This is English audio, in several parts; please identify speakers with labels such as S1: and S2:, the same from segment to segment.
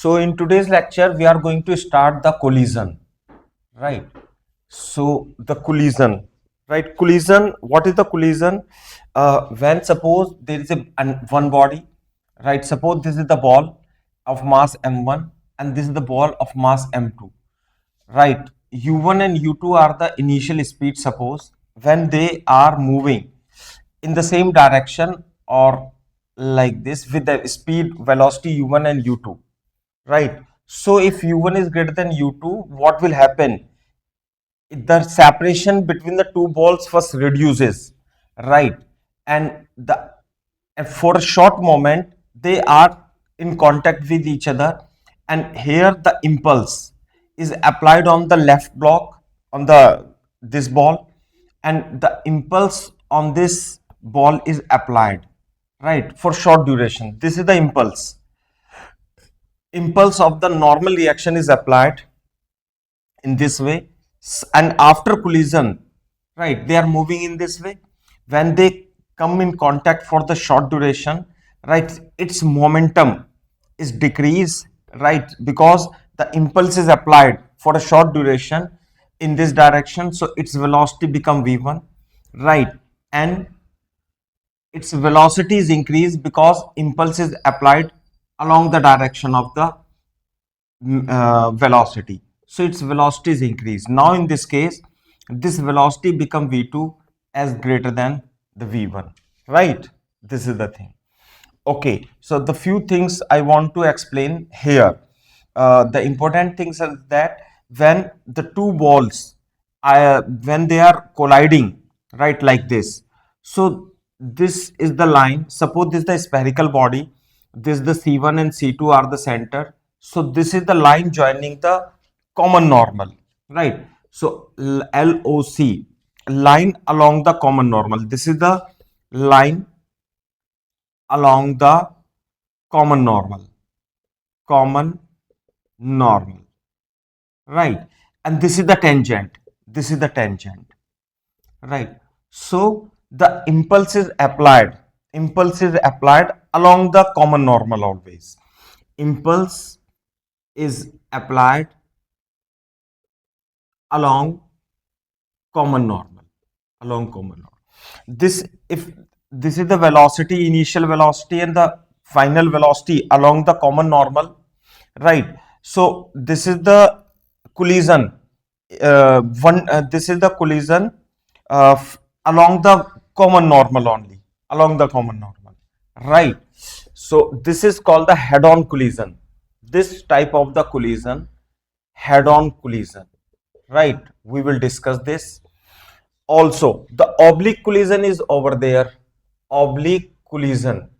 S1: So in today's lecture, we are going to start the collision, right? So the collision, right? Collision, what is the collision? When suppose there is one body, right? Suppose this is the ball of mass m1 and this is the ball of mass m2, right? u1 and u2 are the initial speed, suppose, when they are moving in the same direction or like this with the speed velocity u1 and u2, right? So if u1 is greater than u2, what will happen? The separation between the two balls first reduces, right? And for a short moment they are in contact with each other, and here the impulse is applied on the left block on the this ball, and the impulse on this ball is applied, right, for short duration. This is the impulse of the normal reaction is applied in this way. And after collision, right, they are moving in this way. When they come in contact for the short duration, right, its momentum is decreased, right, because the impulse is applied for a short duration in this direction, so its velocity become v1, right, and its velocity is increased because impulse is applied along the direction of the velocity, so its velocity is increased. Now in this case, this velocity become v2 as greater than the v1, right? This is the thing. Okay, so the few things I want to explain here. The important things are that when the two balls, when they are colliding, right, like this, so this is the line. Suppose this is the spherical body, this the c1 and c2 are the center, so this is the line joining the common normal, right? So LOC, line along the common normal, this is the line along the common normal, right? And this is the tangent, right? So the impulse is applied along the common normal always. Impulse is applied along common normal, this, if this is the velocity, initial velocity and the final velocity along the common normal, right? So this is the collision, this is the collision along the common normal only, right? So this is called the head-on collision. This type of the collision, head-on collision, right? We will discuss this. Also the oblique collision is over there. Oblique collision,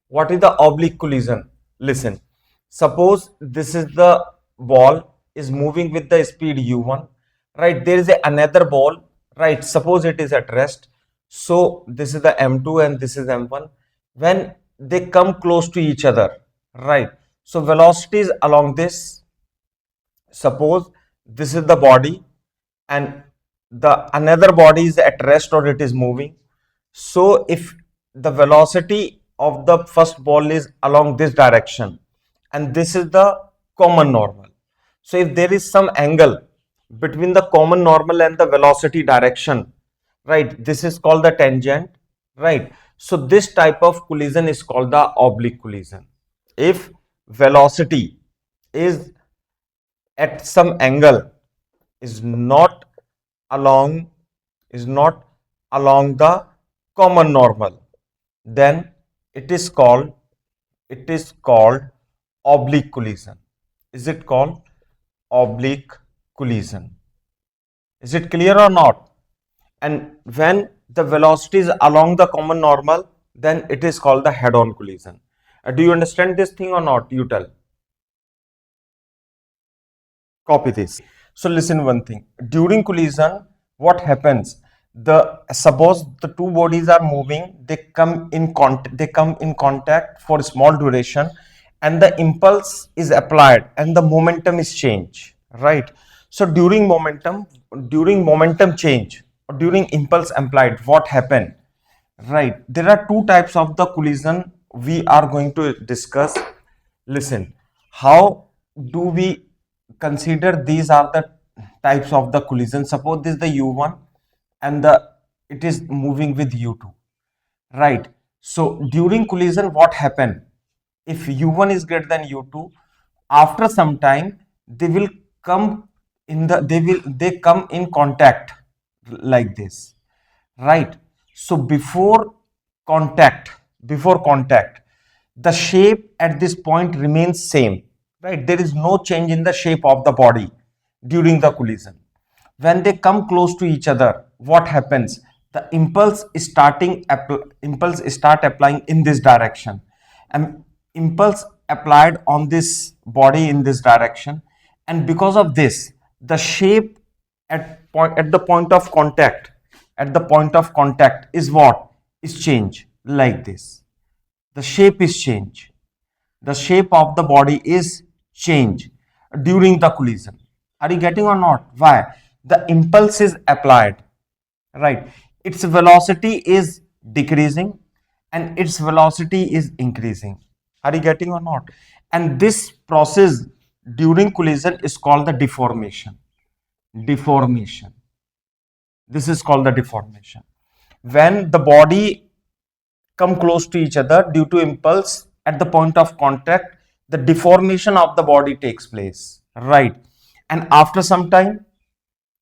S1: what is the oblique collision? Listen, suppose this is the ball is moving with the speed u1, right? There is another ball, right? Suppose it is at rest, so this is the m2 and this is m1. When they come close to each other, right, so velocity is along this. Suppose this is the body and the another body is at rest or it is moving, so if the velocity of the first ball is along this direction and this is the common normal, so if there is some angle between the common normal and the velocity direction, right, this is called the tangent, right? So this type of collision is called the oblique collision. If velocity is at some angle, is not along the common normal, then it is called oblique collision. Is it called oblique collision? Is it clear or not? And when the velocity is along the common normal, then it is called the head-on collision. Do you understand this thing or not? You tell. Copy this. So listen one thing. During collision, what happens? Suppose the two bodies are moving, they come in contact for a small duration, and the impulse is applied and the momentum is changed, right? So during momentum change or during impulse applied, what happened? Right. There are two types of the collision we are going to discuss. Listen, how do we consider these are the types of the collision? Suppose this is the u1 and it is moving with u2, right? So during collision, what happen? If u1 is greater than u2, after some time they will come they come in contact like this, right? So contact before contact, the shape at this point remains same, right? There is no change in the shape of the body during the collision. When they come close to each other, what happens? The impulse start applying in this direction, and impulse applied on this body in this direction, and because of this, the shape at the point of contact, is what is change like this. The shape is change. The shape of the body is change during the collision. Are you getting or not? Why? The impulse is applied, right? Its velocity is decreasing and its velocity is increasing. Are you getting or not? And this process during collision is called the deformation. Deformation. This is called the deformation. When the body come close to each other due to impulse at the point of contact, the deformation of the body takes place, right? And after some time,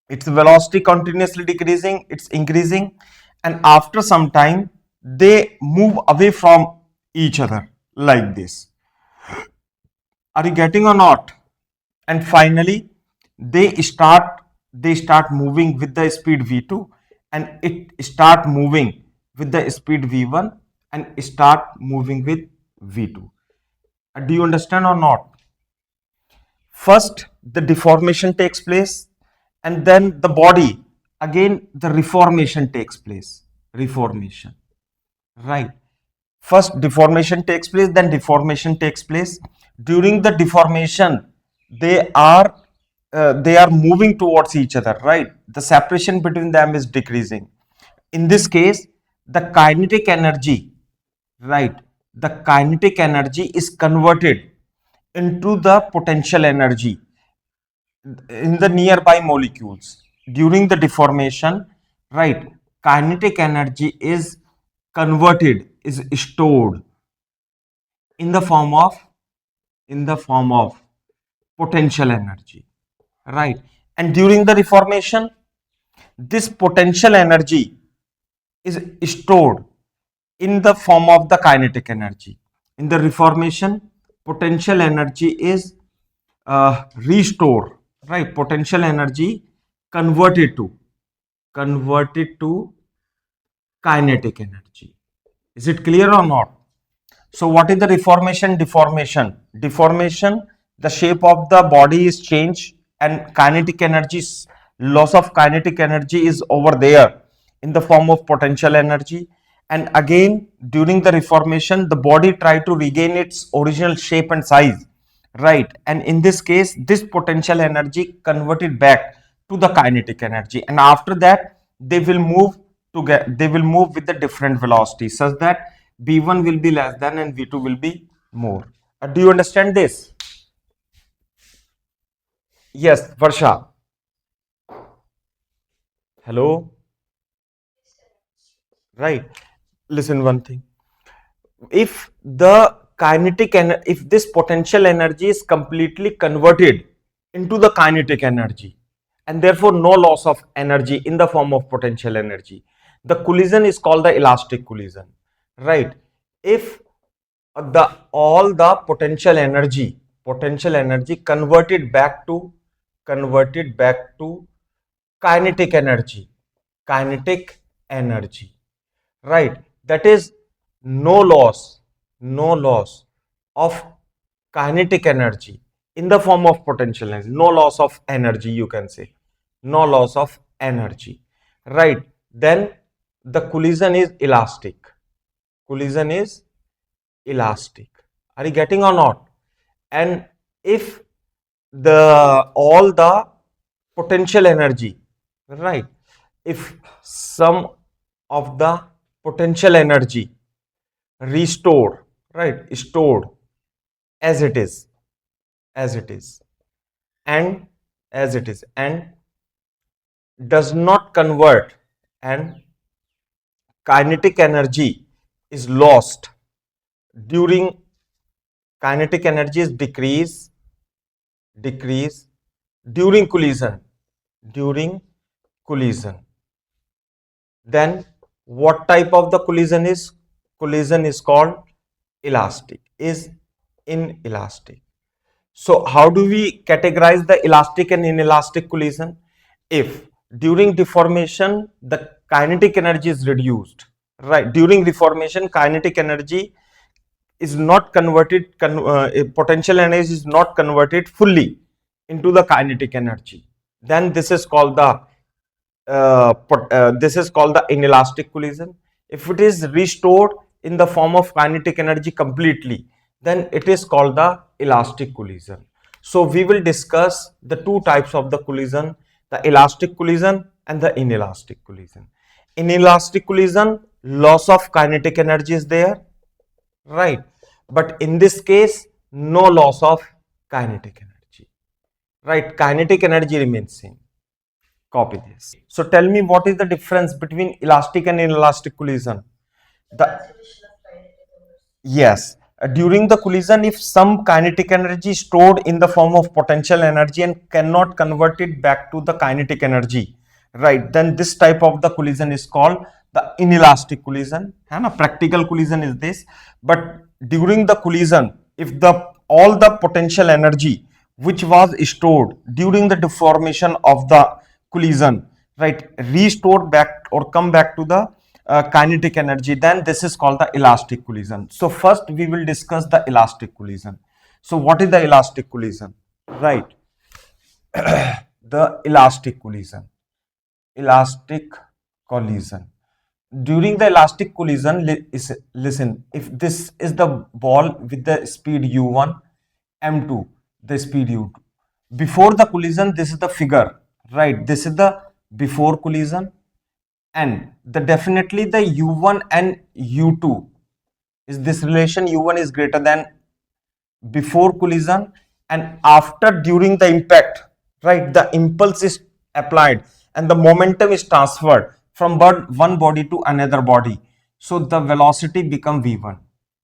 S1: its velocity continuously decreasing, it's increasing, and after some time they move away from each other like this. Are you getting or not? And finally they start moving with the speed v2, and it start moving with the speed v1 and start moving with v2. Do you understand or not? First the deformation takes place, and then the body again the reformation takes place. Reformation, right? First deformation takes place, then deformation takes place. During the deformation, they are moving towards each other, right? The separation between them is decreasing. In this case, the kinetic energy, right? The kinetic energy is converted into the potential energy in the nearby molecules during the deformation, right? Kinetic energy is converted, is stored in the form of potential energy, right? And during the reformation, this potential energy is stored in the form of the kinetic energy. In the reformation, potential energy is restored, right? Potential energy converted to kinetic energy. Is it clear or not? So what is the reformation? Deformation, the shape of the body is changed, and kinetic energy, loss of kinetic energy is over there in the form of potential energy. And again during the reformation, the body try to regain its original shape and size, right? And in this case, this potential energy converted back to the kinetic energy, and after that they will move with the different velocity, such that v1 will be less than and v2 will be more. Do you understand this? Yes, Varsha. Hello. Right. Listen one thing. If the if this potential energy is completely converted into the kinetic energy, and therefore no loss of energy in the form of potential energy, the collision is called the elastic collision, right? If the all the potential energy converted back to kinetic energy, kinetic energy, right? That is no loss, no loss of kinetic energy in the form of potential energy, no loss of energy, you can say, no loss of energy, right? Then the collision is elastic. Collision is elastic. Are you getting or not? And if the all the potential energy, right? If some of the potential energy restored, right, stored as it is, as it is, and as it is, and does not convert, and kinetic energy is lost during, kinetic energy is decrease during collision. Then what type of the collision is? Collision is called elastic, is inelastic. So how do we categorize the elastic and inelastic collision? If during deformation the kinetic energy is reduced, right? During deformation kinetic energy is not converted, potential energy is not converted fully into the kinetic energy, then this is called the inelastic collision. If it is restored in the form of kinetic energy completely, then it is called the elastic collision. So we will discuss the two types of the collision, the elastic collision and the inelastic collision. Inelastic collision, loss of kinetic energy is there, right? But in this case, no loss of kinetic energy, right? Kinetic energy remains same. Copy this. So tell me, what is the difference between elastic and inelastic collision? The Yes, during the collision, if some kinetic energy stored in the form of potential energy and cannot convert it back to the kinetic energy, right, then this type of the collision is called the inelastic collision. And a practical collision is this. But during the collision, if the all the potential energy which was stored during the deformation of the collision, right, restored back or come back to the kinetic energy, then this is called the elastic collision. So first we will discuss the elastic collision. So what is the elastic collision, right? The elastic collision, during the elastic collision, listen, if this is the ball with the speed u1, m2 the speed u2, before the collision, this is the figure, right? This is the before collision, and the definitely the u1 and u2 is this relation, u1 is greater than before collision, and after, during the impact, right, the impulse is applied and the momentum is transferred from one body to another body, so the velocity become v1,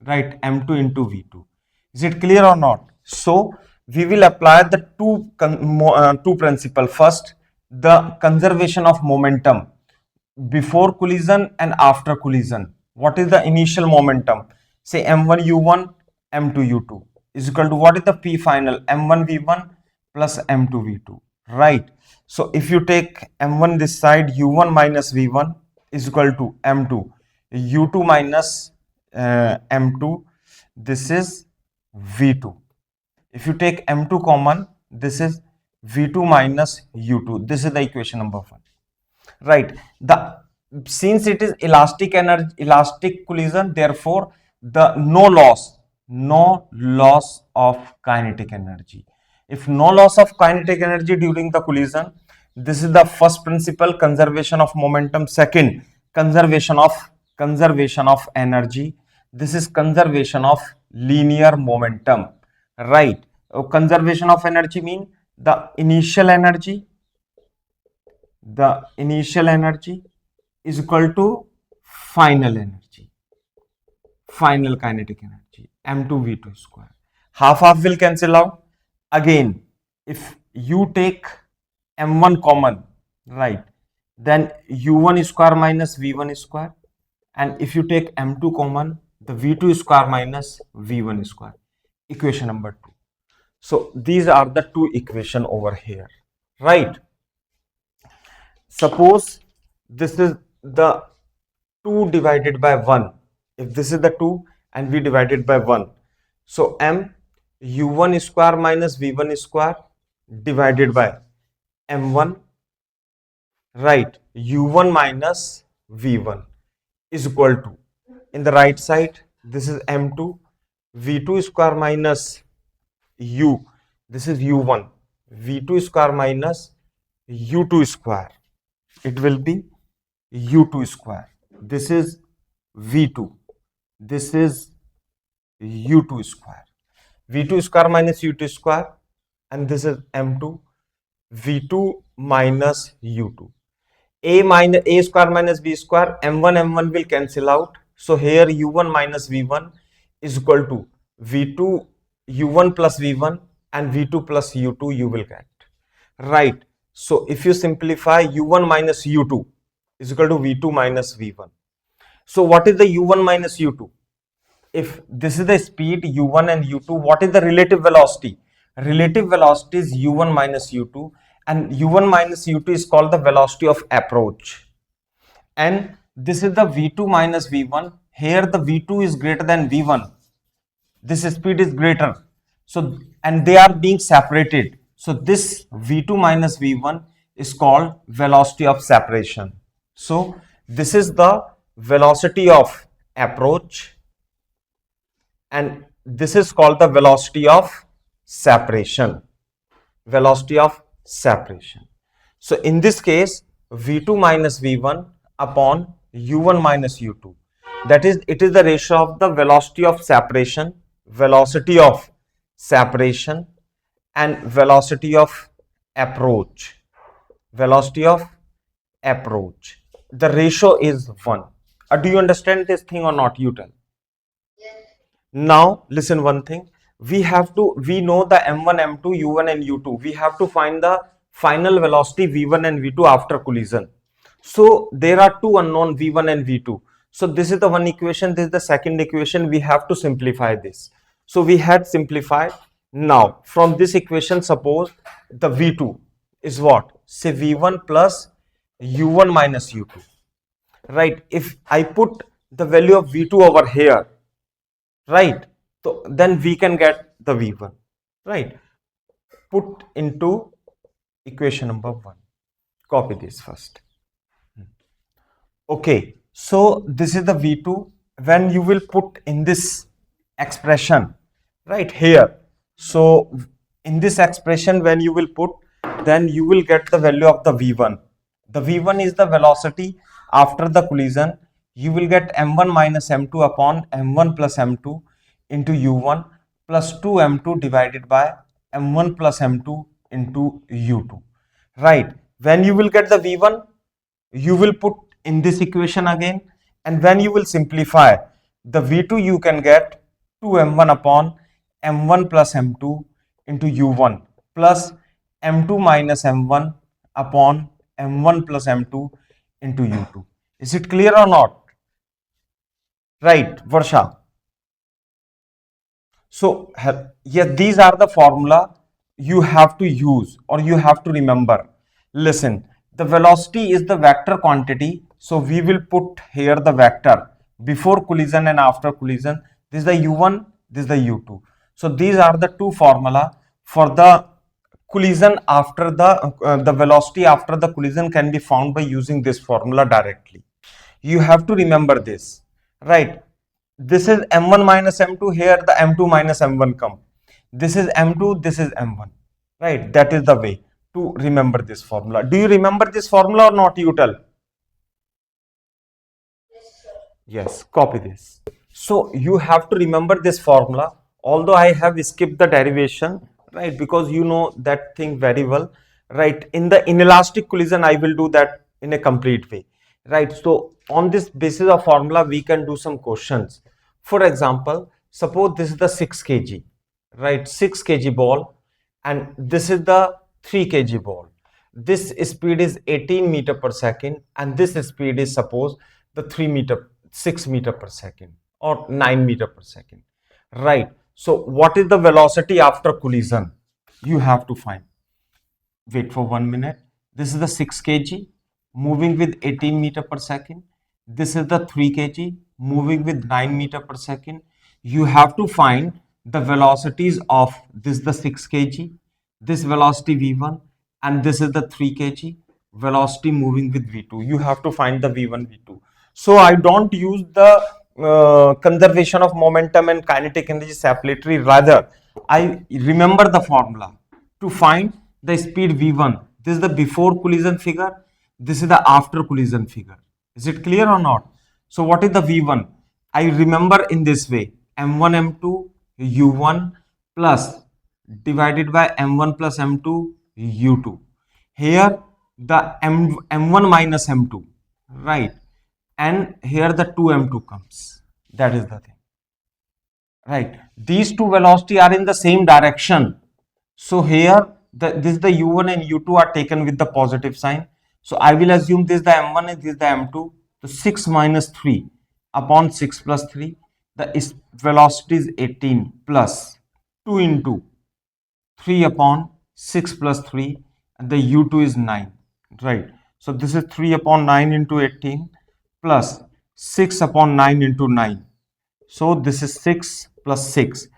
S1: right, m2 into v2. Is it clear or not? So we will apply the two principle. First, the conservation of momentum before collision and after collision. What is the initial momentum? Say m1 u1, m2 u2 is equal to, what is the p final? m1 v1 plus m2 v2, right? So if you take m1 this side, u1 minus v1 is equal to m2 u2 minus m2, this is v2. If you take m2 common, this is v2 minus u2. This is the equation number 1, right? The since it is elastic energy, elastic collision, therefore the no loss of kinetic energy. If no loss of kinetic energy during the collision, this is the first principle, conservation of momentum. Second, conservation of energy. This is conservation of linear momentum, right? Conservation of energy mean the initial energy is equal to final kinetic energy, m2 v2 square. Half will cancel out. Again, if you take m1 common, right, then u1 square minus v1 square, and if you take m2 common, the v2 square minus v1 square. Equation number 2. So these are the two equation over here, right? Suppose this is the 2 divided by 1. If this is the 2 and we divided by 1, so m u1 square minus v1 square divided by m1, right, u1 minus v1 is equal to, in the right side, this is m2 v2 square minus u, this is u1 v2 square minus u2 square, it will be u2 square. This is v2, this is u2 square. v2 square minus u2 square, and this is m2, v2 minus u2. A square minus b square, m1 will cancel out. So here u1 minus v1 is equal to v2 u1 plus v1 and v2 plus u2 you will get. Right. So if you simplify, u1 minus u2 is equal to v2 minus v1. So what is the u1 minus u2? If this is the speed u1 and u2, what is the relative velocity? Relative velocity is u1 minus u2, and u1 minus u2 is called the velocity of approach. And this is the v2 minus v1. Here the v2 is greater than v1. This speed is greater. So, and they are being separated. So this v2 minus v1 is called velocity of separation. So this is the velocity of approach, and this is called the velocity of separation. Velocity of separation. So in this case, v2 minus v1 upon u1 minus u2, that is, it is the ratio of the velocity of separation, velocity of separation, and velocity of approach. Velocity of approach. The ratio is 1. Do you understand this thing or not? You tell. Now listen one thing. We know the m1, m2, u1 and u2. We have to find the final velocity v1 and v2 after collision. So there are two unknown v1 and v2. So this is the one equation, this is the second equation. We have to simplify this. So we had simplified. Now from this equation, suppose the v2 is what? Say v1 plus u1 minus u2. Right? If I put the value of v2 over here, right, so then we can get the v1, right? Put into equation number 1. Copy this first. Okay, so this is the v2. When you will put in this expression right here, so in this expression when you will put, then you will get the value of the v1. The v1 is the velocity after the collision. You will get m1 minus m2 upon m1 plus m2 into u1 plus 2m2 divided by m1 plus m2 into u2. Right. When you will get the v1, you will put in this equation again, and when you will simplify, the v2 you can get 2m1 upon m1 plus m2 into u1 plus m2 minus m1 upon m1 plus m2 into u2. Is it clear or not? Right, Varsha. So yes, these are the formula you have to use or you have to remember. Listen, the velocity is the vector quantity. So we will put here the vector before collision and after collision. This is the u1, this is the u2. So these are the two formula for the collision after the velocity after the collision can be found by using this formula directly. You have to remember this, right? This is m1 minus m2, here the m2 minus m1 come. This is m2, this is m1, right? That is the way to remember this formula. Do you remember this formula or not? You tell. Yes, copy this. So you have to remember this formula, although I have skipped the derivation, right? Because you know that thing very well, right? In the inelastic collision, I will do that in a complete way, right? So on this basis of formula, we can do some questions. For example, suppose this is the 6 kg, right? 6 kg ball, and this is the 3 kg ball. This speed is 18 meter per second, and this speed is suppose the 6 meter per second or 9 meter per second, right? So what is the velocity after collision? You have to find. Wait for 1 minute. This is the 6 kg moving with 18 meter per second. This is the 3 kg moving with 9 meter per second. You have to find the velocities of this is the 6 kg, this velocity v1, and this is the 3 kg velocity moving with v2. You have to find the v1, v2. So I don't use the conservation of momentum and kinetic energy separately. Rather, I remember the formula to find the speed v1. This is the before collision figure. This is the after collision figure. Is it clear or not? So what is the v1? I remember in this way: m1, m2, u1 plus divided by m1 plus m2 u2. Here the m1 minus m2, right? And here the 2m2 comes. That is the thing, right? These two velocity are in the same direction. So here this the u1 and u2 are taken with the positive sign. So I will assume this the m1 and this the m2. So 6 minus 3 upon 6 plus 3. The velocity is 18 plus 2 into 3 upon 6 plus 3, and the u2 is 9, right? So this is 3 upon 9 into 18 plus 6 upon 9 into 9. So this is 6 plus 6,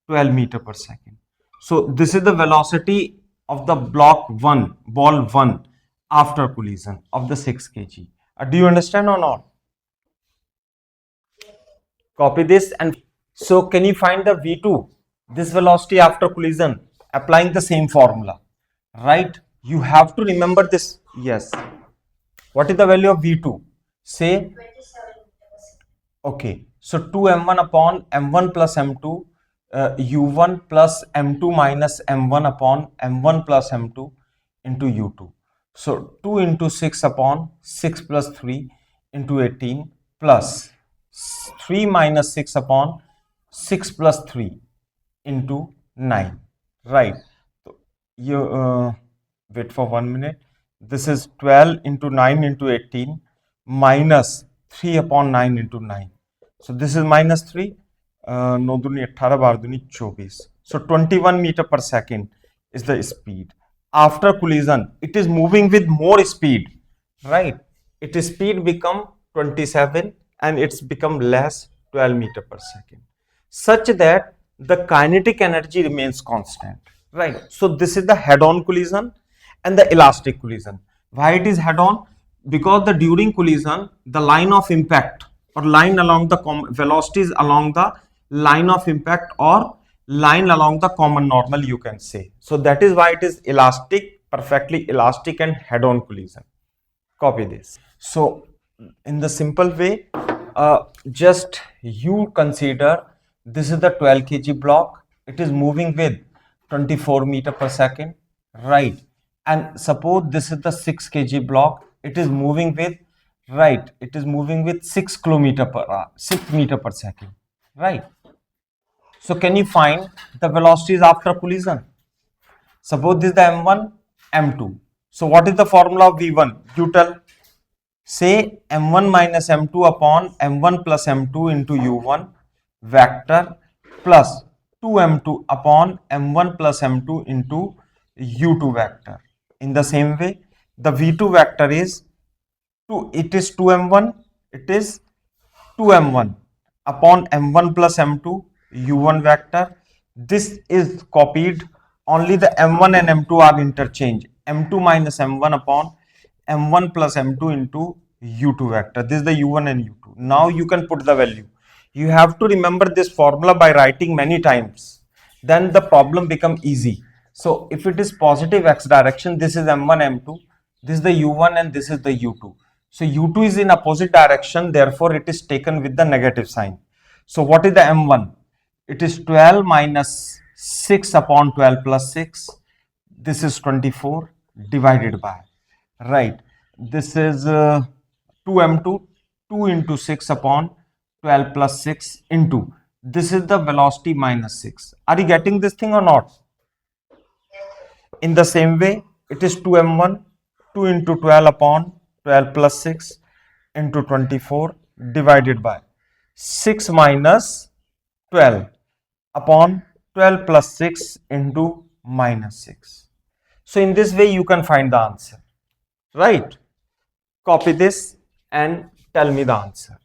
S1: 12 meter per second. So this is the velocity of the block 1, ball 1 after collision of the 6 kg. Do you understand or not? Copy this. And so can you find the V2, this velocity after collision, applying the same formula, right? You have to remember this. Yes. What is the value of V2? Say, okay, so 2m1 upon m1 plus m2, u1 plus m2 minus m1 upon m1 plus m2 into u2. So 2 into 6 upon 6 plus 3 into 18 plus 3 minus 6 upon 6 plus 3 into 9, right? So you wait for 1 minute. This is 12 into 9 into 18 minus 3 upon 9 into 9. So this is minus 3. 9 दूनी 18, 12 दूनी 24. So 21 meter per second is the speed. After collision, it is moving with more speed, right? Its speed become 27 and it's become less 12 meter per second, such that the kinetic energy remains constant, right? So this is the head-on collision and the elastic collision. Why it is head-on? Because the during collision, the line of impact or line along the velocities along the line of impact or line along the common normal, you can say. So that is why it is elastic, perfectly elastic and head-on collision. Copy this. So in the simple way, just you consider this is the 12 kg block. It is moving with 24 meter per second, right? And suppose this is the 6 kg block. It is moving with, right? It is moving with 6 kilometer per hour, 6 meter per second, right? So can you find the velocities after collision? Suppose this is the m1, m2. So what is the formula of v1? You tell. Say m1 minus m2 upon m1 plus m2 into u1 vector plus 2m2 upon m1 plus m2 into u2 vector. In the same way, the v2 vector is 2, it is 2m1, it is 2m1 upon m1 plus m2 u1 vector. This is copied, only the m1 and m2 are interchanged. m2 minus m1 upon m1 plus m2 into u2 vector. This is the u1 and u2. Now you can put the value. You have to remember this formula by writing many times. Then the problem become easy. So if it is positive x direction, this is m1, m2, this is the u1 and this is the u2. So u2 is in opposite direction, therefore it is taken with the negative sign. So what is the m1? It is 12 minus 6 upon 12 plus 6. This is 24 divided by, right? This is 2m2, 2 into 6 upon 12 plus 6 into, this is the velocity minus 6. Are you getting this thing or not? In the same way, it is 2m1, 2 into 12 upon 12 plus 6 into 24 divided by 6 minus 12 upon 12 plus 6 into minus 6. So in this way you can find the answer, right? Copy this and tell me the answer.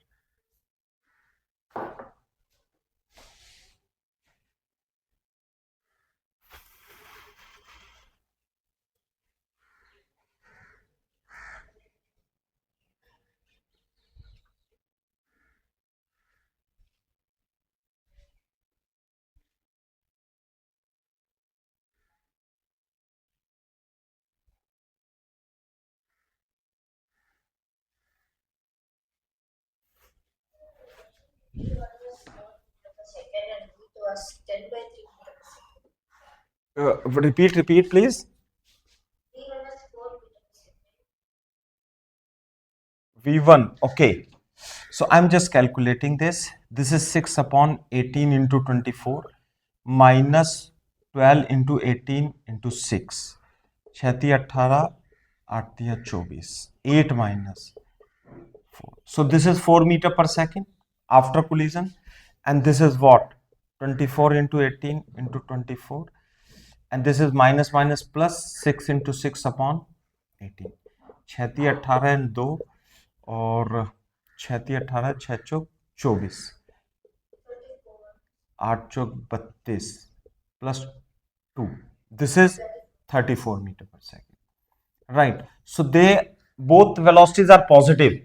S2: Second and it was 10 by 3.
S1: Repeat, please. V1, okay. So I'm just calculating this. This is 6 upon 18 into 24 minus 12 into 18 into 6. 6 18, 8 24. 8 minus 4. So this is 4 meter per second after collision. And this is what? 24 into 18 into 24. And this is minus minus plus 6 into 6 upon 18. 6 18 and 2 और 6 18 6 चौक 24 8 चौक 32 plus 2. This is 34 meter per second. Right. So they both velocities are positive.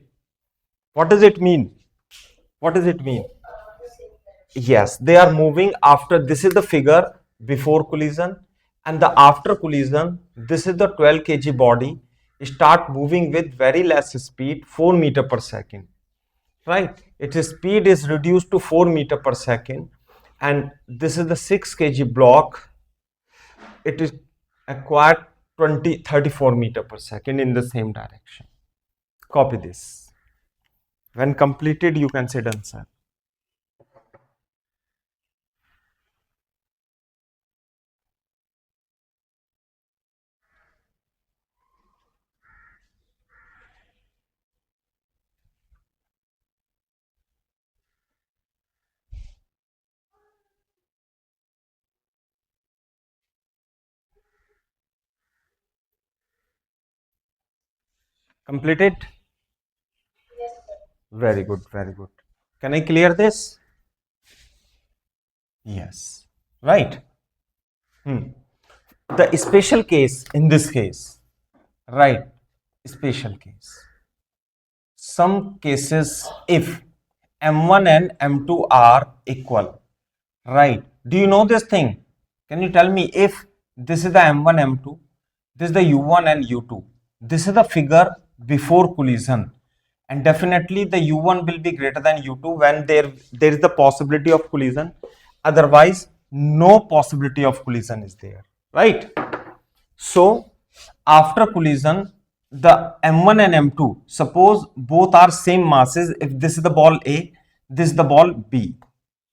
S1: What does it mean? What does it mean? Yes, they are moving after. This is the figure before collision, and the after collision, this is the 12 kg body start moving with very less speed, 4 meter per second. Right? Its speed is reduced to 4 meter per second, and this is the 6 kg block. It is acquired 34 meter per second in the same direction. Copy this. When completed, you can say done, sir. Completed? Yes, sir. Very good, very good. Can I clear this? Yes. Right. The special case in this case, right? Special case. Some cases, if M1 and M2 are equal, right? Do you know this thing? Can you tell me if this is the M1, M2, this is the U1 and U2, this is the figure before collision, and definitely the U1 will be greater than U2 when there is the possibility of collision. Otherwise, no possibility of collision is there, right? So after collision, the M1 and M2, suppose both are same masses. If this is the ball A, this is the ball B,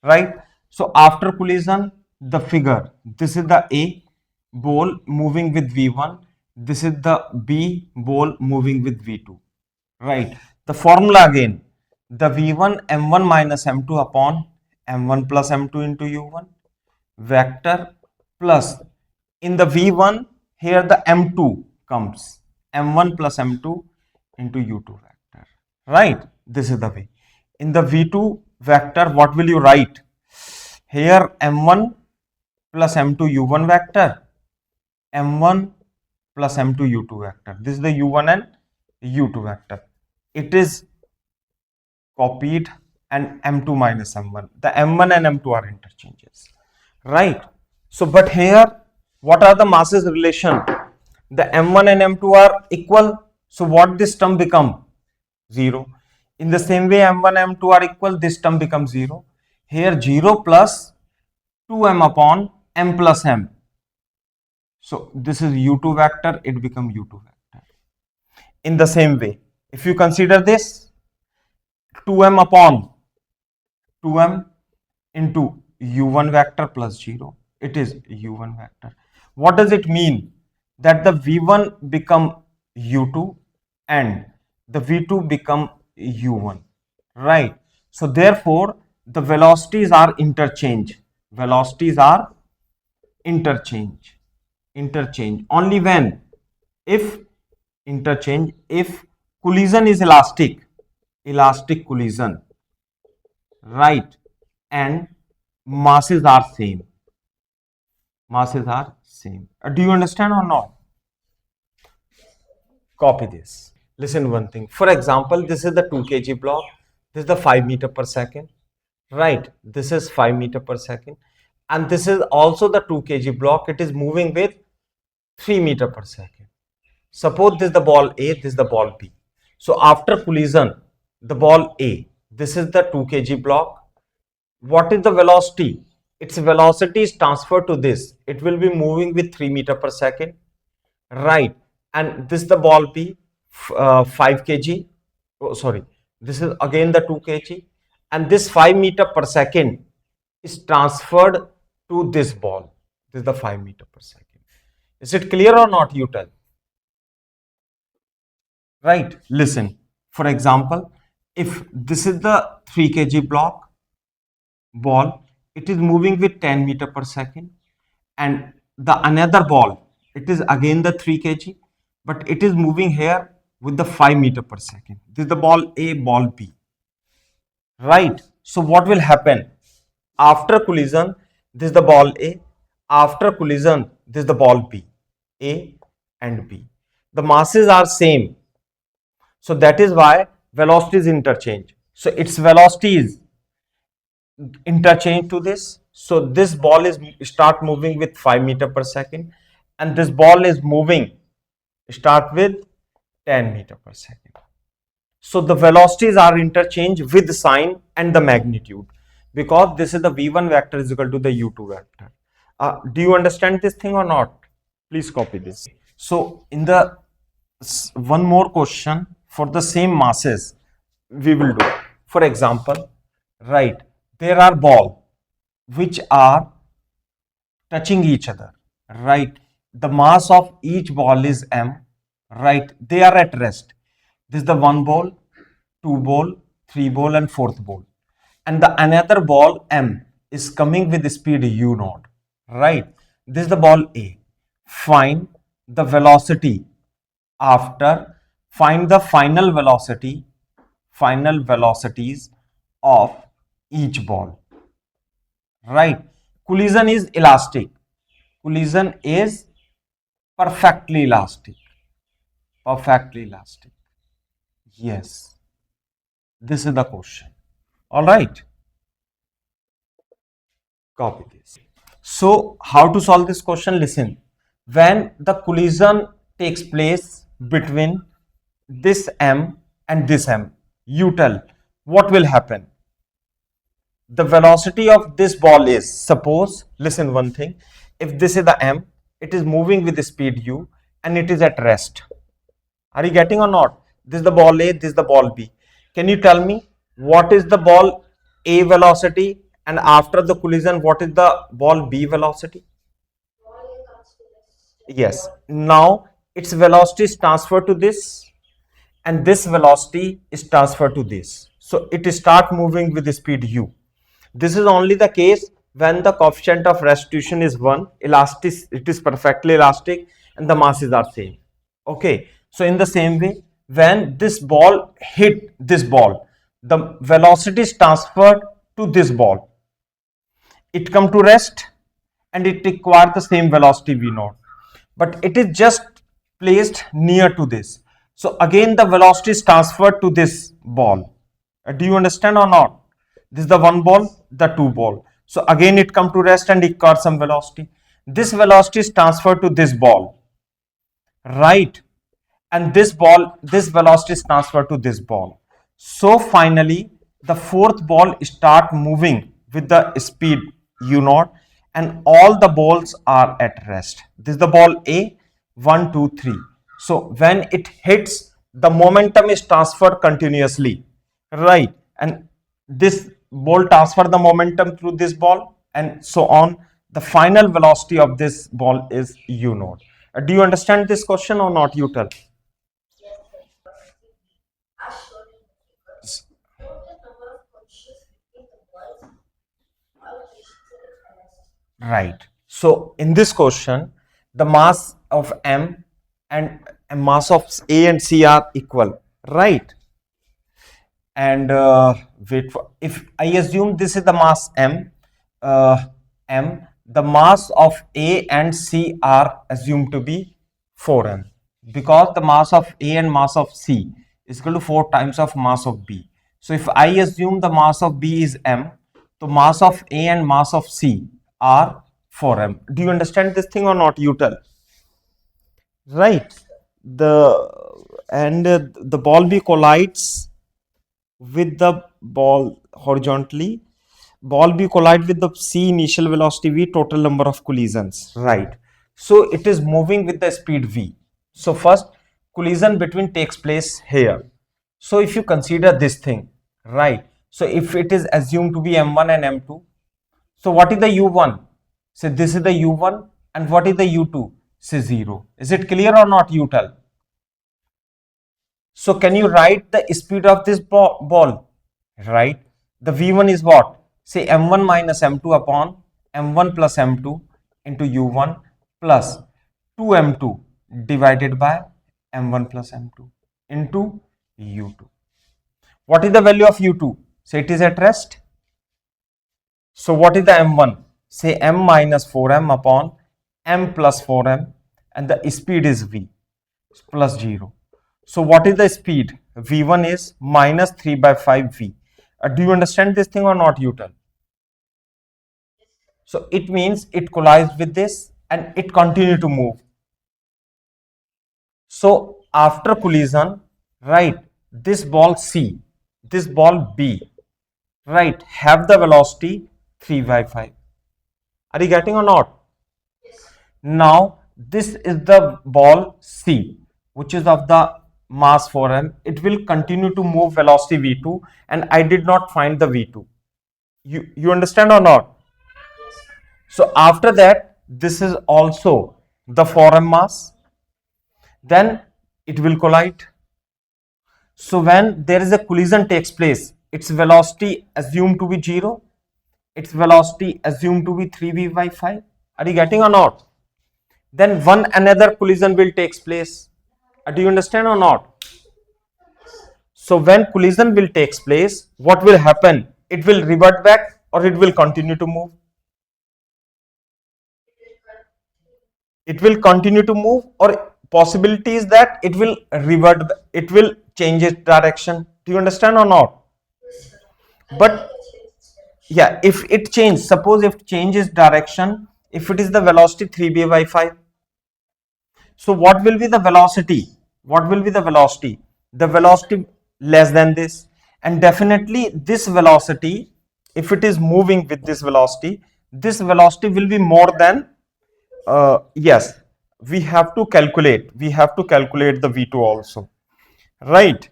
S1: right? So after collision, the figure, this is the A ball moving with V1, this is the B ball moving with V2, right? The formula again, the V1 M1 minus M2 upon M1 plus M2 into U1 vector plus, in the V1 here the M2 comes, M1 plus M2 into U2 vector, right? This is the way. In the V2 vector, what will you write? Here M1 plus M2 U1 vector, M1 plus M2 U2 vector. This is the U1 and U2 vector. It is copied, and M2 minus M1. The M1 and M2 are interchanges, right? So, but here, what are the masses relation? The M1 and M2 are equal. So, what this term become? 0. In the same way, M1 and M2 are equal. This term becomes 0. Here, 0 plus 2m upon m plus m. So, this is U2 vector. It becomes U2 vector. In the same way, if you consider this, 2m upon 2m into u1 vector plus 0, it is u1 vector. What does it mean? That the v1 become u2 and the v2 become u1, right? So therefore the velocities are interchange. Velocities are interchange. Only when, if interchange, if collision is elastic collision, right? And masses are same. Do you understand or not? Copy this. Listen one thing. For example, this is the 2 kg block. This is the 5 meter per second, right? This is 5 meter per second, and this is also the 2 kg block. It is moving with 3 meter per second. Suppose this is the ball A, this is the ball B. So after collision, the ball A, this is the 2 kg block. What is the velocity? its velocity is transferred to this. It will be moving with 3 meter per second, right? And this the ball B, 5 kg. Oh, sorry, this is again the 2 kg, and this 5 meter per second is transferred to this ball. This is the 5 meter per second. Is it clear or not, you tell? Right, listen. For example, if this is the 3 kg ball, it is moving with 10 meter per second, and the another ball, it is again the 3 kg, but it is moving here with the 5 meter per second. This is the ball A, ball B, right? So what will happen after collision? This is the ball A. After collision, this is the ball B. A and B, the masses are same, so that is why velocity is interchange. So its velocity is interchange to this. So this ball is start moving with 5 meter per second, and this ball is moving start with 10 meter per second. So the velocities are interchanged with sign and the magnitude, because this is the v1 vector is equal to the u2 vector. Do you understand this thing or not? Please copy this. So in the one more question for the same masses we will do. For example, right, there are balls which are touching each other, right? The mass of each ball is m, right? They are at rest. This is the one ball, two ball, three ball, and fourth ball, and the another ball m is coming with the speed u naught, right? This is the ball A. Find the velocity after, find the final velocities of each ball, right? Collision is elastic. Collision is perfectly elastic. Perfectly elastic. Yes. This is the question. All right. Copy this. So how to solve this question? Listen. When the collision takes place between this m and this m, you tell what will happen. The velocity of this ball is, suppose, listen one thing, if this is the m, it is moving with the speed u and it is at rest. Are you getting or not? This is the ball A, this is the ball B. Can you tell me what is the ball A velocity, and after the collision what is the ball B velocity? Yes. Now its velocity is transferred to this, and this velocity is transferred to this. So it start moving with the speed u. This is only the case when the coefficient of restitution is 1, elastic, it is perfectly elastic, and the masses are same. Okay. So in the same way, when this ball hit this ball, the velocity is transferred to this ball. It come to rest and it requires the same velocity v naught, but it is just placed near to this. So again the velocity is transferred to this ball. Do you understand or not? This is the one ball, the two ball. So again it come to rest and it got some velocity. This velocity is transferred to this ball, right? And this ball, this velocity is transferred to this ball. So finally the fourth ball start moving with the speed u naught, and all the balls are at rest. This is the ball A, 1, 2, 3. So when it hits, the momentum is transferred continuously, right? And this ball transfer the momentum through this ball, and so on. The final velocity of this ball is u naught. Do you understand this question or not, you tell? Right. So in this question, the mass of M and mass of A and C are equal, right? And wait for, if I assume this is the mass uh, M, the mass of A and C are assumed to be 4m, because the mass of A and mass of C is equal to 4 times of mass of B. So if I assume the mass of B is m, so mass of A and mass of C are 4m. Do you understand this thing or not, you tell? Right. The ball B collides with the ball horizontally, ball B collide with the C initial velocity V, total number of collisions, right? So it is moving with the speed V. So first collision between takes place here. So if you consider this thing, right? So if it is assumed to be M1 and M2, so what is the U1? So this is the U1, and what is the U2? Say 0. Is it clear or not, you tell? So can you write the speed of this ball? Right? The V1 is what? Say M1 minus M2 upon M1 plus M2 into U1 plus 2M2 divided by M1 plus M2 into U2. What is the value of U2? Say it is at rest. So what is the M1? Say M minus 4M upon M plus 4M, and the speed is V plus 0. So what is the speed? V1 is minus 3 by 5 V. Do you understand this thing or not, you tell? So it means it collides with this and it continue to move. So after collision, right, this ball C, this ball B, right, have the velocity 3 by 5. Are you getting or not? Now this is the ball C, which is of the mass 4m. It will continue to move velocity v2, and I did not find the v2. You understand or not? So after that, this is also the 4m mass. Then it will collide. So when there is a collision takes place, its velocity assumed to be 0, its velocity assumed to be 3v by 5. Are you getting or not? Then one another collision will takes place. Do you understand or not? So when collision will takes place, what will happen? It will revert back or it will continue to move? It will continue to move, or possibility is that it will revert, it will change its direction. Do you understand or not? But yeah, if it changes, suppose if it changes direction, if it is the velocity 3b by 5, so what will be the velocity? What will be the velocity? The velocity less than this, and definitely this velocity, if it is moving with this velocity will be more than, yes, we have to calculate the v2 also, right?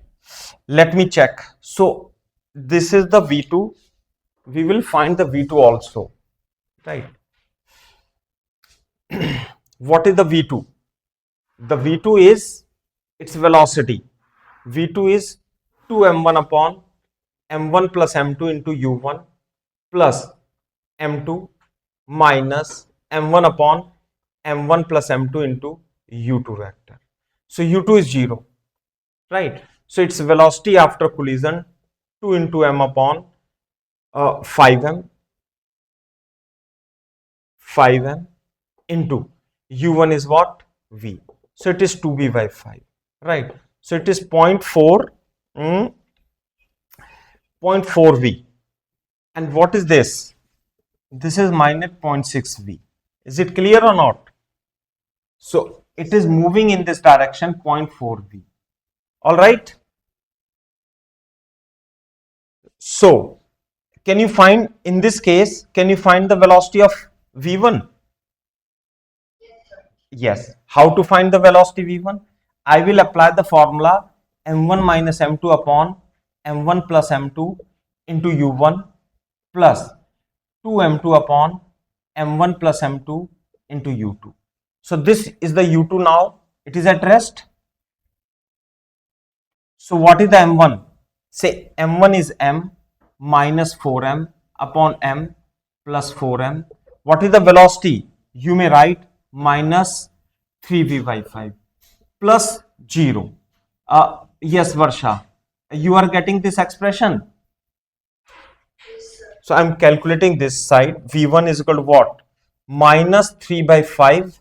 S1: Let me check. So this is the v2, we will find the v2 also, right? What is the v2? The v2 is its velocity. v2 is 2m1 upon m1 plus m2 into u1 plus m2 minus m1 upon m1 plus m2 into u2 vector. So u2 is 0, right? So its velocity after collision 2 into m upon 5m into u1 is what? V. So it is 2b by 5, right? So it is 0.4 v. And what is this? This is minus 0.6 v. Is it clear or not? So it is moving in this direction 0.4 v. All right. So can you find, in this case, can you find the velocity of v1? Yes. How to find the velocity v1? I will apply the formula m1 minus m2 upon m1 plus m2 into u1 plus 2m2 upon m1 plus m2 into u2. So this is the u2 now. It is at rest. So what is the m1? Say m1 is m minus 4m upon m plus 4m. What is the velocity? You may write minus 3v by 5 plus 0. Yes, Varsha, you are getting this expression. So I am calculating this side. v1 is equal to what? Minus 3 by 5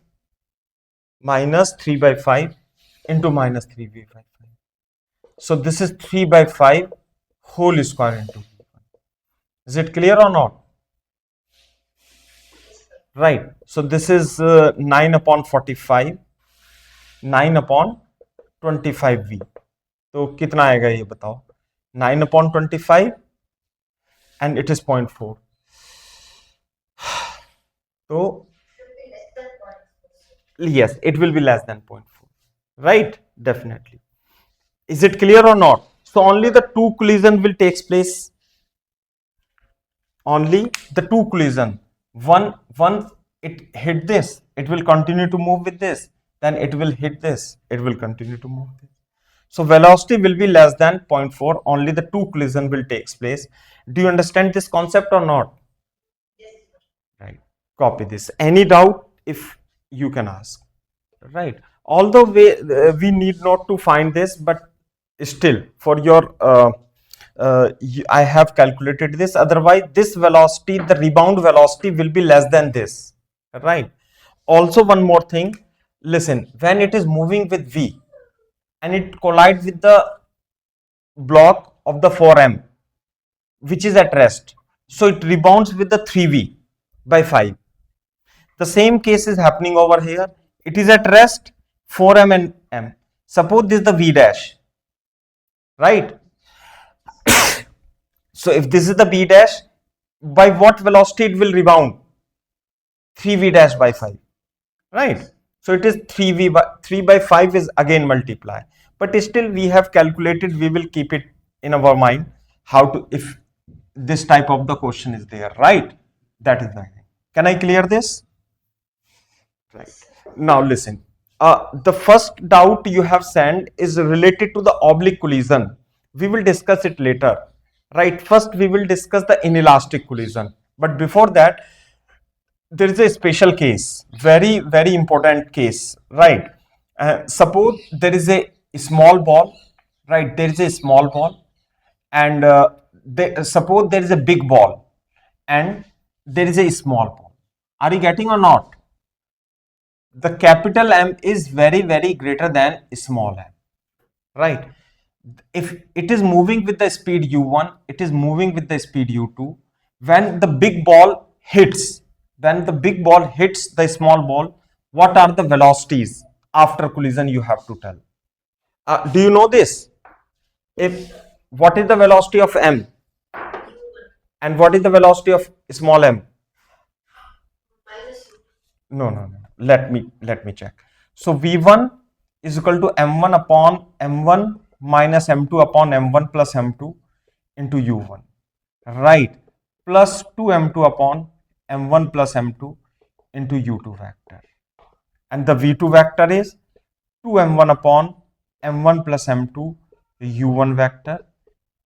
S1: into minus 3v by 5. So this is 3 by 5 whole square into v1. Is it clear or not? Right. So this is 9 upon 45, 9 upon 25v. तो कितना आएगा ये बताओ? 9 upon 25 and it is 0.4. So yes, it will be less than 0.4, right? Definitely. Is it clear or not? So only the two collision will takes place. Only the two collision. One it hit this, it will continue to move with this. Then it will hit this, it will continue to move this. So velocity will be less than 0.4. Only the two collision will takes place. Do you understand this concept or not? Right. Copy this. Any doubt? If you can ask. Right. Although we need not to find this, but still for your I have calculated this. Otherwise, this velocity, the rebound velocity, will be less than this. Right. Also, one more thing. Listen, when it is moving with v and it collides with the block of the 4m, which is at rest, so it rebounds with the 3v by 5. The same case is happening over here. It is at rest, 4m and m. Suppose this is the v dash, right? So if this is the b dash, by what velocity it will rebound? 3v dash by 5, right? So it is 3v by 3 by 5 is again multiply. But still we have calculated, we will keep it in our mind how to, if this type of the question is there, right? That is the thing. Can I clear this? Right. Now listen, the first doubt you have sent is related to the oblique collision. We will discuss it later, right? First we will discuss the inelastic collision. But before that, there is a special case, very important case, right? Suppose there is a small ball, right? There is a small ball, and suppose there is a big ball, and there is a small ball. Are you getting or not? The capital M is very greater than small m, right? If it is moving with the speed u1, it is moving with the speed u2. When the big ball hits, the small ball, what are the velocities after collision? You have to tell. Do you know this? If what is the velocity of m and what is the velocity of small m? No. Let me check. So v1 is equal to m1 upon m1 minus m2 upon m1 plus m2 into u1, right? Plus 2m2 upon m1 plus m2 into u2 vector. And the v2 vector is 2m1 upon m1 plus m2 u1 vector,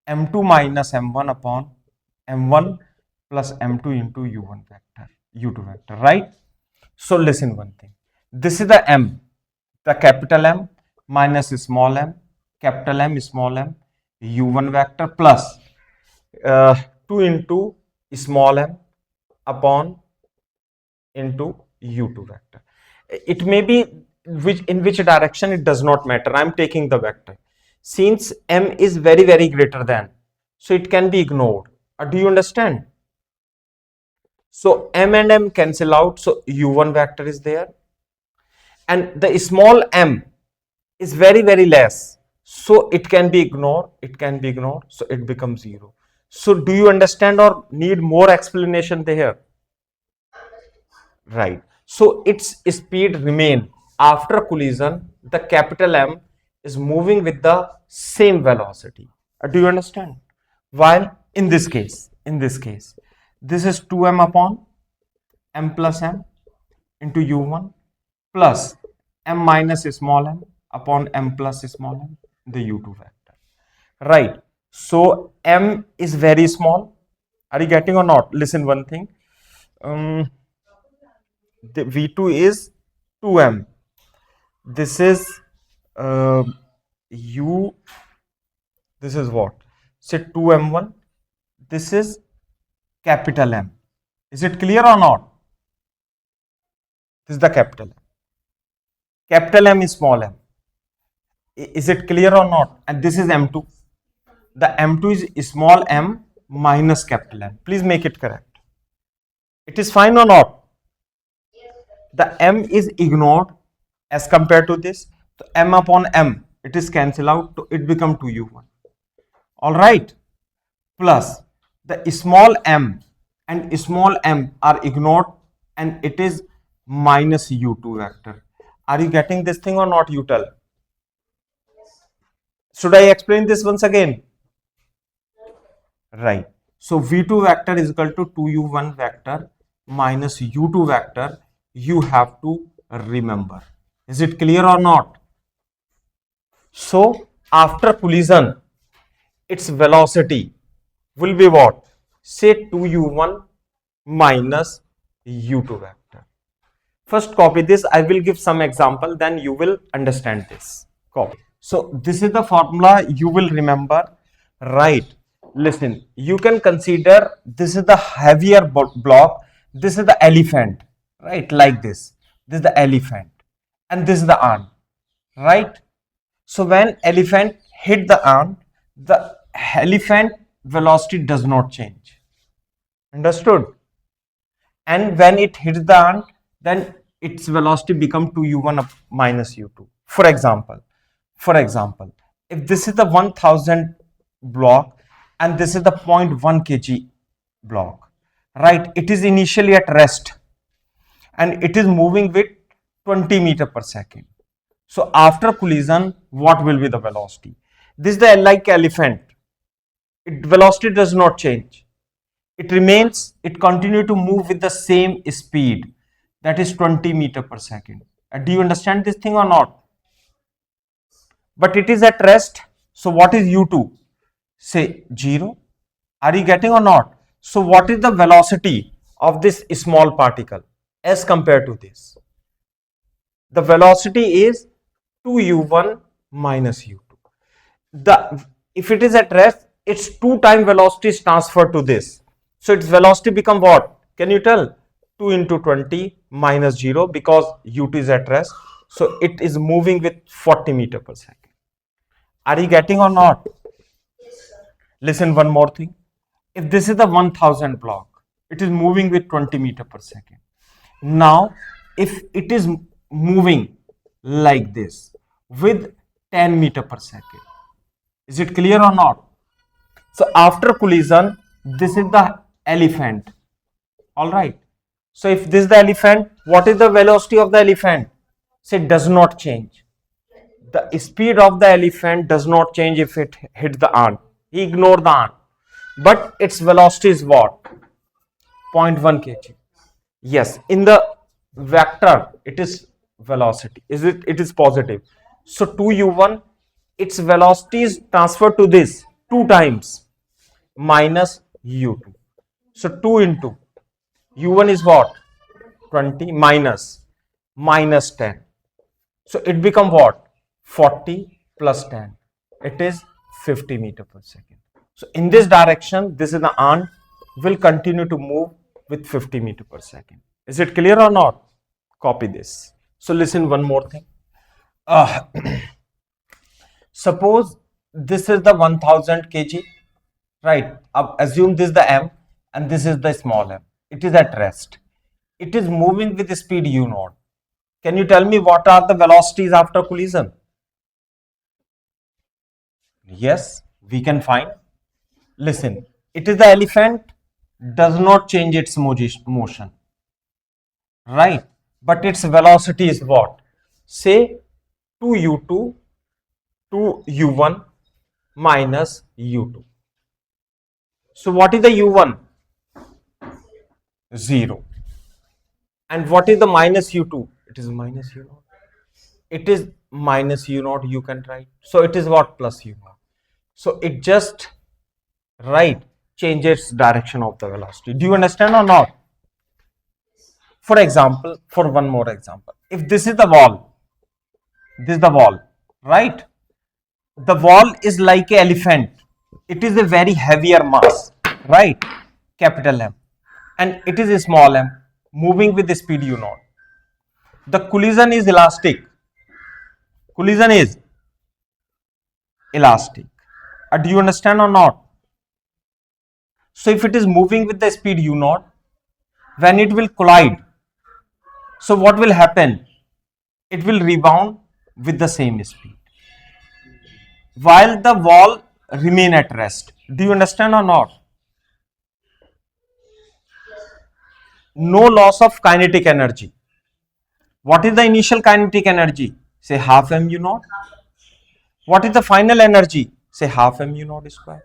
S1: m2 minus m1 upon m1 plus m2 into u1 vector, u2 vector, right? So listen one thing. This is the m, the capital M minus small m, capital M, small m, u1 vector plus 2 into small m upon into u2 vector. It may be in which direction, it does not matter. I am taking the vector. Since m is very greater than, so it can be ignored. Do you understand? So m and m cancel out, so u1 vector is there, and the small m is very less, so it can be ignored, so it becomes 0. So do you understand or need more explanation there? Right. So its speed remain after collision. The capital M is moving with the same velocity. Do you understand? While in this case, this is 2m upon m plus m into u1 plus m minus small m upon m plus small m, the u2 vector, right? So m is very small. Are you getting or not? Listen one thing. The v2 is 2m. This is u. This is what? Say 2m1. This is capital M. Is it clear or not? This is the capital M. Capital M is small m. Is it clear or not? And this is m2. The m2 is small m minus capital M. Please make it correct. It is fine or not? The m is ignored as compared to this. So m upon m, it is cancelled out, so it become 2u1. All right. Plus the small m and small m are ignored and it is minus u2 vector. Are you getting this thing or not? You tell. Should I explain this once again? Right. So v2 vector is equal to 2u1 vector minus u2 vector. You have to remember. Is it clear or not? So after collision, its velocity will be what? Say 2u1 minus u2 vector. First copy this. I will give some example, then you will understand this. Copy. So this is the formula you will remember, right? Listen, you can consider this is the heavier block, this is the elephant, right? Like this. This is the elephant and this is the ant, right? So when elephant hit the ant, the elephant velocity does not change. Understood? And when it hits the ant, then its velocity become 2u1 minus u2. For example, if this is the 1000 block and this is the 0.1 kg block, right? It is initially at rest and it is moving with 20 meter per second. So after collision, what will be the velocity? This is the like elephant. Velocity does not change. It remains, it continue to move with the same speed, that is 20 meter per second. Do you understand this thing or not? But it is at rest. So what is u2? Say 0. Are you getting or not? So what is the velocity of this small particle as compared to this? The velocity is 2u1 minus u2. If it is at rest, its 2 time velocity is transferred to this. So its velocity become what? Can you tell? 2 into 20 minus 0, because u2 is at rest. So it is moving with 40 meter per second. Are you getting or not? Listen, one more thing. If this is the 1000 block, it is moving with 20 meter per second. Now, if it is moving like this with 10 meter per second, is it clear or not? So after collision, this is the elephant. All right. So if this is the elephant, what is the velocity of the elephant? Say does not change. The speed of the elephant does not change if it hit the ant. He ignored the ant. But its velocity is what? 0.1 kg. Yes, in the vector, it is velocity. It is positive. So 2u1, its velocity is transferred to this 2 times minus u2. So 2 into u1 is what? 20 minus 10. So it become what? 40 plus 10. It is 50 meter per second. So in this direction, this is the ant will continue to move with 50 meter per second. Is it clear or not? Copy this. So listen, one more thing. Suppose this is the 1000 kg, right? Assume this is the m and this is the small m. It is at rest. It is moving with the speed u0. Can you tell me what are the velocities after collision? Yes, we can find. Listen, it is the elephant does not change its motion, right? But its velocity is what? Say 2u2 to u1 minus u2. So what is the u1? 0. And what is the minus u2? It is minus u0. It is minus u0, you can write. So it is what? Plus u0. So it just changes direction of the velocity. Do you understand or not? For example, for one more example, if this is the wall, this is the wall, right? The wall is like an elephant. It is a very heavier mass, right? Capital M. And it is a small m, moving with the speed u0. The collision is elastic. Collision is elastic. Do you understand or not? So if it is moving with the speed u0, when it will collide, so what will happen? It will rebound with the same speed, while the wall remain at rest. Do you understand or not? no loss of kinetic energy. What is the initial kinetic energy? Say half mu naught. What is the final energy? Say half mu naught square.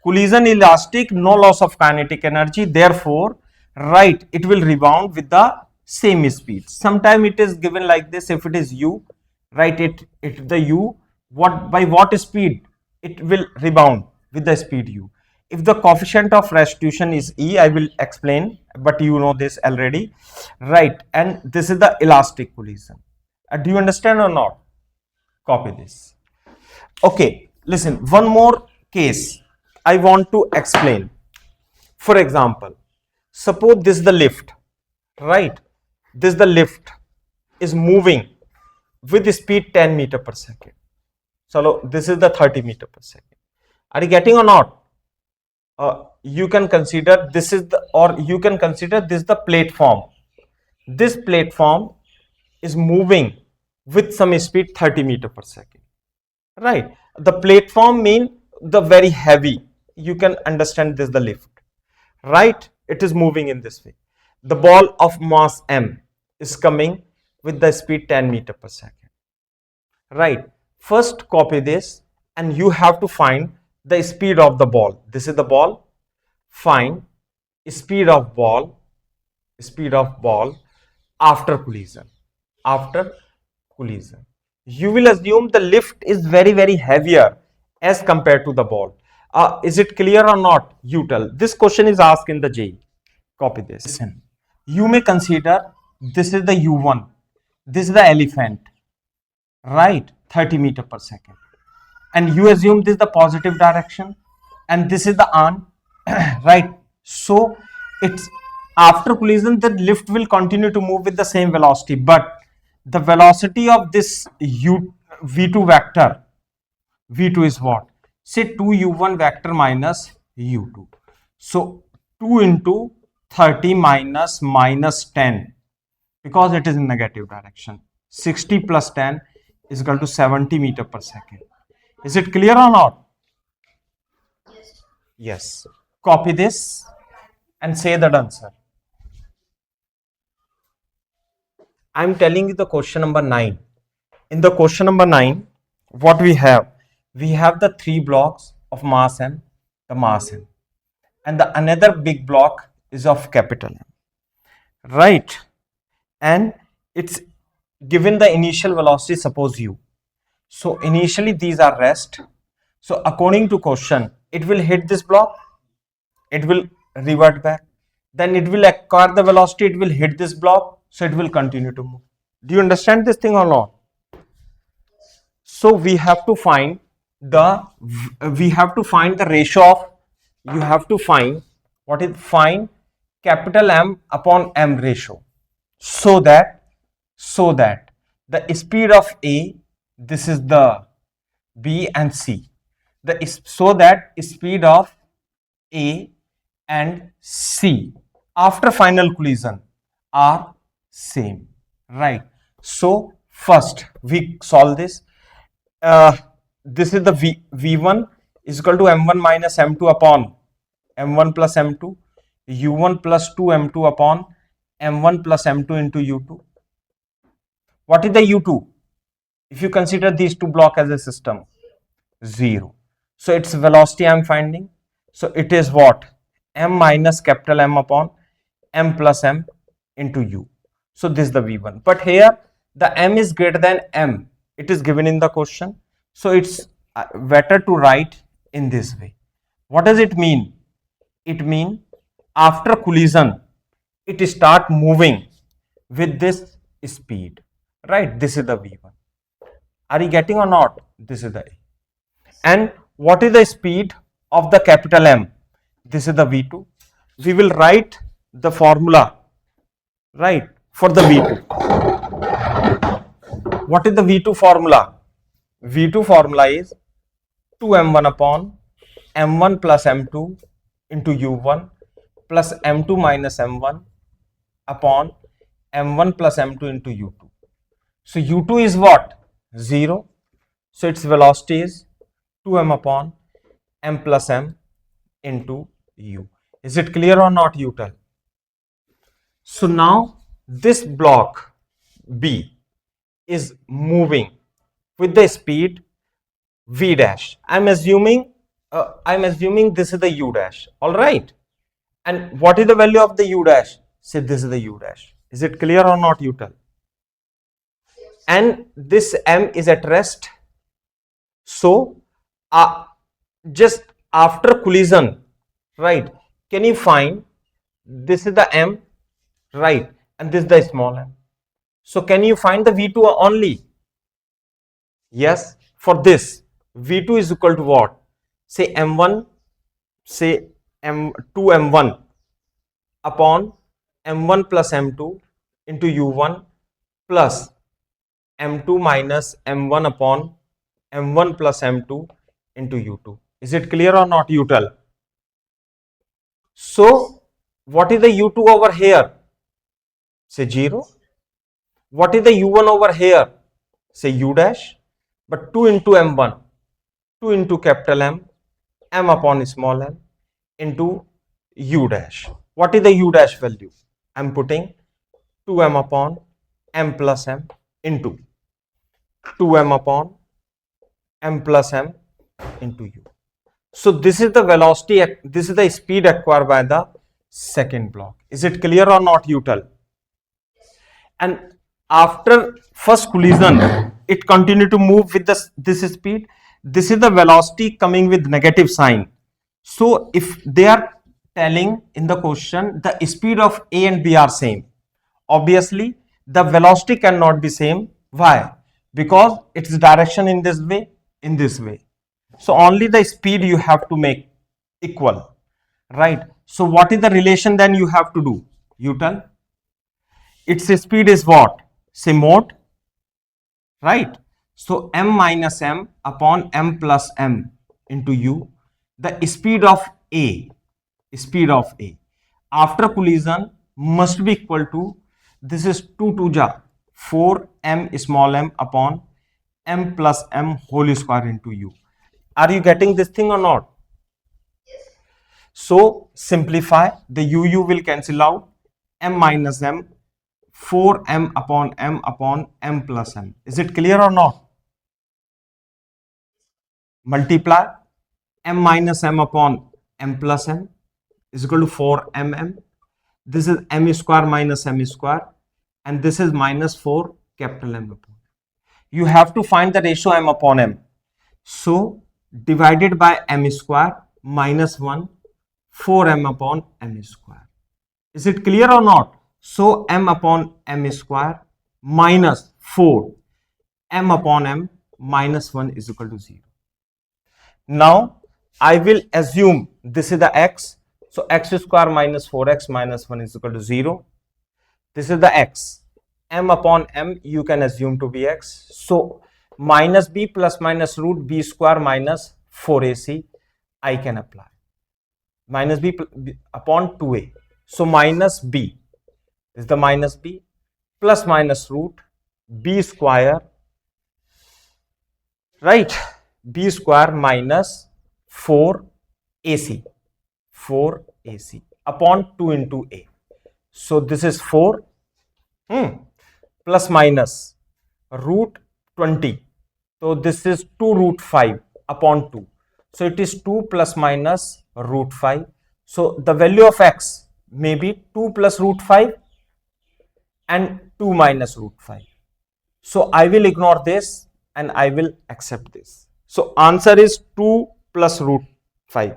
S1: Collision elastic, no loss of kinetic energy. Therefore, right, it will rebound with the same speed. Sometime it is given like this. If it is u, write it the u. What by what speed it will rebound with the speed u. If the coefficient of restitution is e, I will explain, but you know this already, right? And this is the elastic collision. Do you understand or not? Copy this. Okay, listen, one more case I want to explain. For example, suppose this is the lift, right? This the lift is moving with speed 10 meter per second. So this is the 30 meter per second. Are you getting or not? You can consider this is the, or you can consider this the platform. This platform is moving with some speed 30 meter per second, right? The platform mean the very heavy. You can understand this the lift, right? It is moving in this way. The ball of mass m is coming with the speed 10 meter per second, right? First copy this and you have to find the speed of the ball. This is the ball. Find speed of ball after collision. After collision, you will assume the lift is very heavier as compared to the ball. Is it clear or not? You tell. This question is asked in the JEE. Copy this. Listen, you may consider this is the u1, this is the elephant, right? 30 meter per second, and you assume this is the positive direction and this is the arm, right? So it's after collision the lift will continue to move with the same velocity, but the velocity of this v2 vector, v2 is what? Say 2u1 vector minus u2. So 2 into 30 minus 10, because it is in negative direction. 60 plus 10 is equal to 70 meter per second. Is it clear or not? Yes. Copy this and say the answer. I am telling you the question number 9. In the question number 9, what we have? We have the 3 blocks of mass m, the mass m, and the another big block is of capital M, right? And it's given the initial velocity, suppose u. So initially these are rest. So according to question, it will hit this block, it will revert back, then it will acquire the velocity, it will hit this block, so it will continue to move. Do you understand this thing or not? So we have to find the ratio of, you have to find what is, find capital M upon M ratio, so that the speed of A, this is the B and C, so that speed of A and C after final collision are same, right? So first we solve this. This is the v1 is equal to m1 minus m2 upon m1 plus m2, u1 plus 2m2 upon m1 plus m2 into u2. What is the u2? If you consider these two blocks as a system, 0. So its velocity I am finding. So it is what? M minus capital M upon M plus M into U. So this is the V1. But here the M is greater than M. It is given in the question. So it's better to write in this way. What does it mean? It means after collision, it start moving with this speed, right? This is the V1. Are you getting or not? This is the A. And what is the speed of the capital M? This is the V2. We will write the formula, right, for the V2. What is the V2 formula? V2 formula is 2m1 upon m1 plus m2 into u1 plus m2 minus m1 upon m1 plus m2 into u2. So u2 is what? 0. So its velocity is 2m upon m plus m into u. Is it clear or not, you tell? So now this block B is moving with the speed v dash. I'm assuming this is the u dash. All right. And what is the value of the u dash? Say this is the u dash. Is it clear or not, you tell? And this m is at rest. So just after collision, right? Can you find this is the m, right? And this is the small m. So can you find the v2 only? Yes. For this, v2 is equal to what? Say m1, say m2 m1 upon m1 plus m2 into u1 plus m2 minus m1 upon m1 plus m2 into u2. Is it clear or not, you tell? So what is the u2 over here? Say 0. What is the u1 over here? Say u dash. But 2 into m1, 2 into capital M, m upon small m into u dash. What is the u dash value? I am putting 2m upon m plus m into 2m upon m plus m into u. So this is the velocity, this is the speed acquired by the second block. Is it clear or not, you tell? And after first collision, it continued to move with this speed. This is the velocity coming with negative sign. So if they are telling in the question the speed of A and B are same, obviously the velocity cannot be same. Why? Because its direction in this way, in this way. So only the speed you have to make equal, right? So what is the relation then you have to do? You tell. Its speed is what? Say mod, right? So m minus m upon m plus m into u, the speed of A, after collision must be equal to, this is 2 to ja 4 m small m upon m plus m whole square into u. Are you getting this thing or not? So simplify, the u will cancel out, m minus m 4m upon m plus m. Is it clear or not? Multiply m minus m upon m plus m is equal to 4mm. This is m square minus m square, and this is minus 4 capital M upon. You have to find the ratio m upon m. So divided by m square minus 1, 4m upon m square. Is it clear or not? So m upon m square minus 4 m upon m minus 1 is equal to 0. Now I will assume this is the x. So x square minus 4x minus 1 is equal to 0. This is the x. M upon m you can assume to be x. So minus b plus minus root b square minus 4ac I can apply. Minus b upon 2a. So minus b is the minus b plus minus root b square, right? B square minus 4ac upon 2 into a. So this is 4 plus minus root 20. So this is 2 root 5 upon 2. So it is 2 plus minus root 5. So the value of x may be 2 plus root 5 and 2 minus root 5. So I will ignore this and I will accept this. So answer is 2 plus root 5.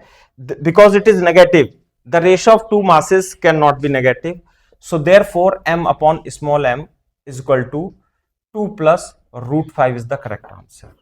S1: Because it is negative, the ratio of two masses cannot be negative. So therefore m upon small m is equal to 2 plus root 5 is the correct answer.